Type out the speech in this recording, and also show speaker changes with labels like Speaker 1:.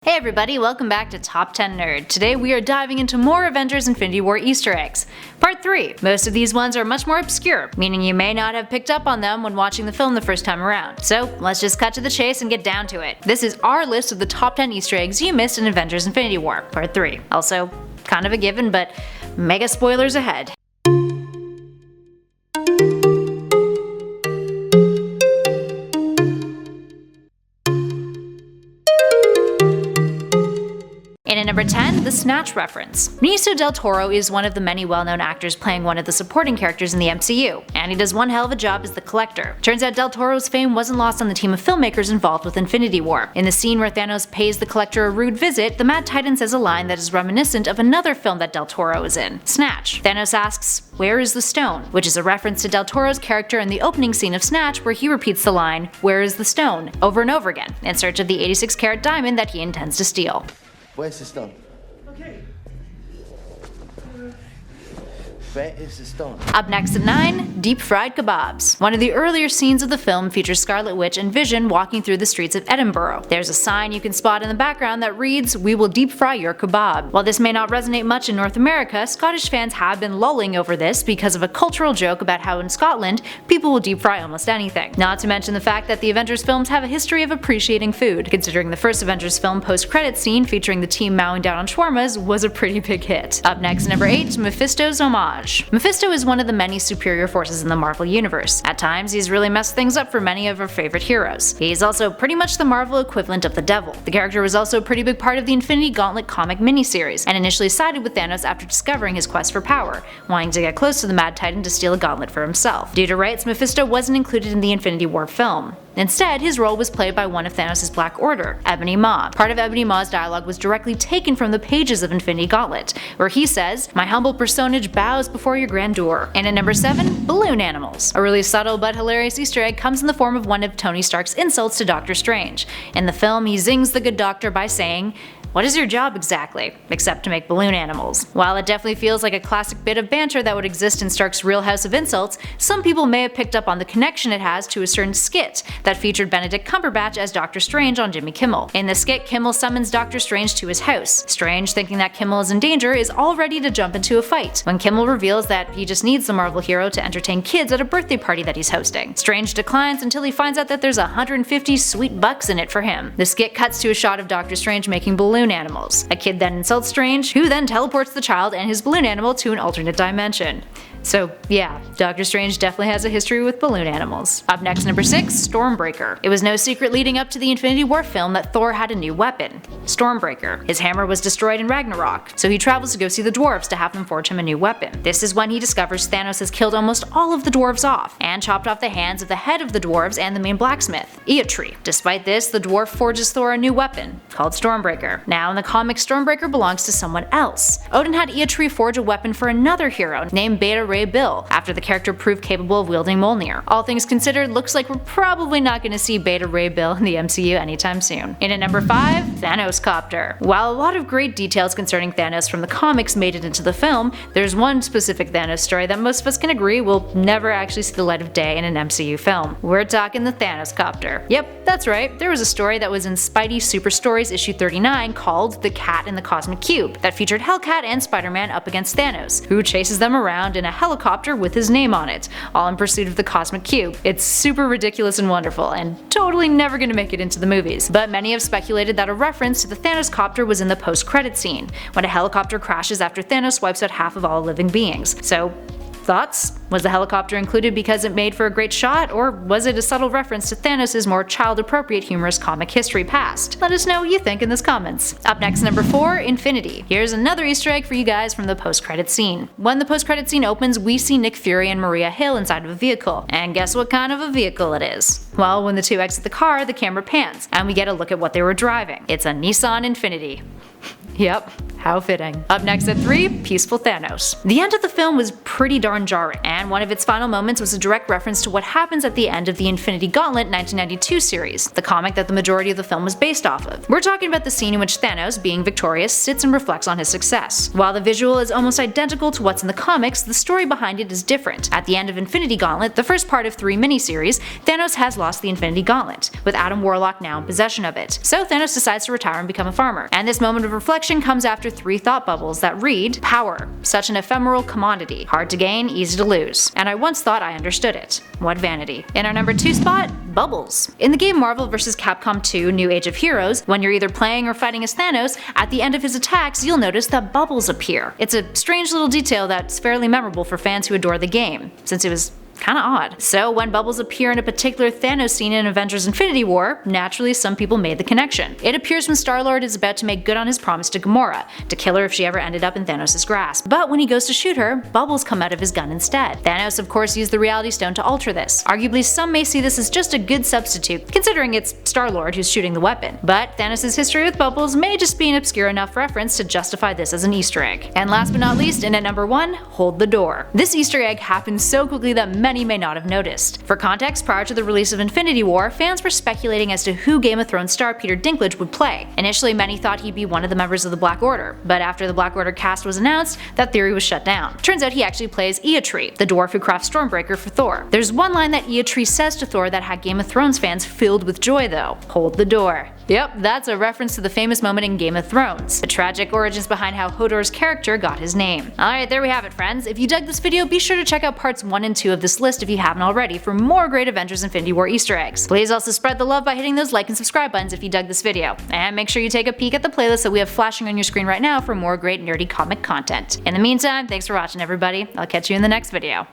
Speaker 1: Hey everybody, welcome back to Top 10 Nerd. Today we are diving into more Avengers Infinity War Easter eggs. Part 3. Most of these ones are much more obscure, meaning you may not have picked up on them when watching the film the first time around. So let's just cut to the chase and get down to it. This is our list of the top 10 Easter eggs you missed in Avengers Infinity War, Part 3. Also, kind of a given, but mega spoilers ahead. And at number 10, the SNATCH reference. Benicio del Toro is one of the many well-known actors playing one of the supporting characters in the MCU, and he does one hell of a job as the Collector. Turns out Del Toro's fame wasn't lost on the team of filmmakers involved with Infinity War. In the scene where Thanos pays the Collector a rude visit, the Mad Titan says a line that is reminiscent of another film that Del Toro is in, Snatch. Thanos asks, "Where is the stone?" which is a reference to Del Toro's character in the opening scene of Snatch where he repeats the line, "Where is the stone?" over and over again, in search of the 86-carat diamond that he intends to steal.
Speaker 2: Where's the stone?
Speaker 3: Okay.
Speaker 2: Where is the stone?
Speaker 1: Up next at 9, deep fried kebabs. One of the earlier scenes of the film features Scarlet Witch and Vision walking through the streets of Edinburgh. There's a sign you can spot in the background that reads, "We will deep fry your kebab." While this may not resonate much in North America, Scottish fans have been lulling over this because of a cultural joke about how in Scotland, people will deep fry almost anything. Not to mention the fact that the Avengers films have a history of appreciating food, considering the first Avengers film post-credits scene featuring the team mowing down on shawarmas was a pretty big hit. Up next, number 8, Mephisto's homage. Mephisto is one of the many superior forces in the Marvel Universe. At times, he's really messed things up for many of our favorite heroes. He's also pretty much the Marvel equivalent of the Devil. The character was also a pretty big part of the Infinity Gauntlet comic miniseries, and initially sided with Thanos after discovering his quest for power, wanting to get close to the Mad Titan to steal a gauntlet for himself. Due to rights, Mephisto wasn't included in the Infinity War film. Instead, his role was played by one of Thanos' Black Order, Ebony Maw. Part of Ebony Maw's dialogue was directly taken from the pages of Infinity Gauntlet, where he says, "My humble personage bows before your grandeur." And at number 7, balloon animals. A really subtle but hilarious Easter egg comes in the form of one of Tony Stark's insults to Doctor Strange. In the film, he zings the good doctor by saying, "What is your job exactly?" except to make balloon animals. While it definitely feels like a classic bit of banter that would exist in Stark's real house of insults, some people may have picked up on the connection it has to a certain skit that featured Benedict Cumberbatch as Doctor Strange on Jimmy Kimmel. In the skit, Kimmel summons Doctor Strange to his house. Strange, thinking that Kimmel is in danger, is all ready to jump into a fight, when Kimmel reveals that he just needs the Marvel hero to entertain kids at a birthday party that he's hosting. Strange declines until he finds out that there's 150 sweet bucks in it for him. The skit cuts to a shot of Doctor Strange making balloon animals. A kid then insults Strange, who then teleports the child and his balloon animal to an alternate dimension. So yeah, Doctor Strange definitely has a history with balloon animals. Up next, number 6, Stormbreaker. It was no secret leading up to the Infinity War film that Thor had a new weapon, Stormbreaker. His hammer was destroyed in Ragnarok, so he travels to go see the dwarves to have them forge him a new weapon. This is when he discovers Thanos has killed almost all of the dwarves off, and chopped off the hands of the head of the dwarves and the main blacksmith, Eotri. Despite this, the dwarf forges Thor a new weapon, called Stormbreaker. Now in the comics, Stormbreaker belongs to someone else. Odin had Eotri forge a weapon for another hero named Beta Ray Bill, after the character proved capable of wielding Mjolnir. All things considered, looks like we're probably not going to see Beta Ray Bill in the MCU anytime soon. And at number 5, THANOSCOPTER. While a lot of great details concerning Thanos from the comics made it into the film, there's one specific Thanos story that most of us can agree will never actually see the light of day in an MCU film. We're talking the THANOSCOPTER. Yep, that's right, there was a story that was in Spidey Super Stories issue 39 called The Cat in the Cosmic Cube, that featured Hellcat and Spider-Man up against Thanos, who chases them around in a helicopter with his name on it, all in pursuit of the Cosmic Cube. It's super ridiculous and wonderful, and totally never gonna make it into the movies, but many have speculated that a reference to the THANOSCOPTER was in the post-credit scene, when a helicopter crashes after Thanos wipes out half of all living beings. So, thoughts? Was the helicopter included because it made for a great shot, or was it a subtle reference to Thanos' more child-appropriate humorous comic history past? Let us know what you think in the comments. Up next, number 4, Infinity. Here's another Easter egg for you guys from the post-credit scene. When the post-credit scene opens, we see Nick Fury and Maria Hill inside of a vehicle, and guess what kind of a vehicle it is? Well, when the two exit the car, the camera pans, and we get a look at what they were driving. It's a Nissan Infinity. Yep, How fitting. Up next at 3, Peaceful Thanos. The end of the film was pretty darn jarring, and one of its final moments was a direct reference to what happens at the end of the Infinity Gauntlet 1992 series, the comic that the majority of the film was based off of. We're talking about the scene in which Thanos, being victorious, sits and reflects on his success. While the visual is almost identical to what's in the comics, the story behind it is different. At the end of Infinity Gauntlet, the first part of 3 miniseries, Thanos has lost the Infinity Gauntlet, with Adam Warlock now in possession of it. So Thanos decides to retire and become a farmer. And this moment of reflection comes after 3 thought bubbles that read, "Power, such an ephemeral commodity, hard to gain, easy to lose. And I once thought I understood it. What vanity." In our number 2 spot, Bubbles. In the game Marvel vs. Capcom 2 New Age of Heroes, when you're either playing or fighting as Thanos, at the end of his attacks you'll notice that bubbles appear. It's a strange little detail that's fairly memorable for fans who adore the game, since it was kinda odd. So when bubbles appear in a particular Thanos scene in Avengers Infinity War, naturally some people made the connection. It appears when Star-Lord is about to make good on his promise to Gamora, to kill her if she ever ended up in Thanos' grasp. But when he goes to shoot her, bubbles come out of his gun instead. Thanos of course used the Reality Stone to alter this. Arguably some may see this as just a good substitute, considering it's Star-Lord who's shooting the weapon. But Thanos' history with bubbles may just be an obscure enough reference to justify this as an Easter egg. And last but not least, in at number 1, Hold the Door. This Easter egg happened so quickly that many may not have noticed. For context, prior to the release of Infinity War, fans were speculating as to who Game of Thrones star Peter Dinklage would play. Initially, many thought he'd be one of the members of the Black Order, but after the Black Order cast was announced, that theory was shut down. Turns out he actually plays Eotree, the dwarf who crafts Stormbreaker for Thor. There's one line that Eotree says to Thor that had Game of Thrones fans filled with joy though: "Hold the door." Yep, that's a reference to the famous moment in Game of Thrones, the tragic origins behind how Hodor's character got his name. Alright, there we have it friends. If you dug this video, be sure to check out parts 1 and 2 of this list if you haven't already for more great Avengers Infinity War Easter eggs. Please also spread the love by hitting those like and subscribe buttons if you dug this video. And make sure you take a peek at the playlist that we have flashing on your screen right now for more great nerdy comic content. In the meantime, thanks for watching everybody. I'll catch you in the next video.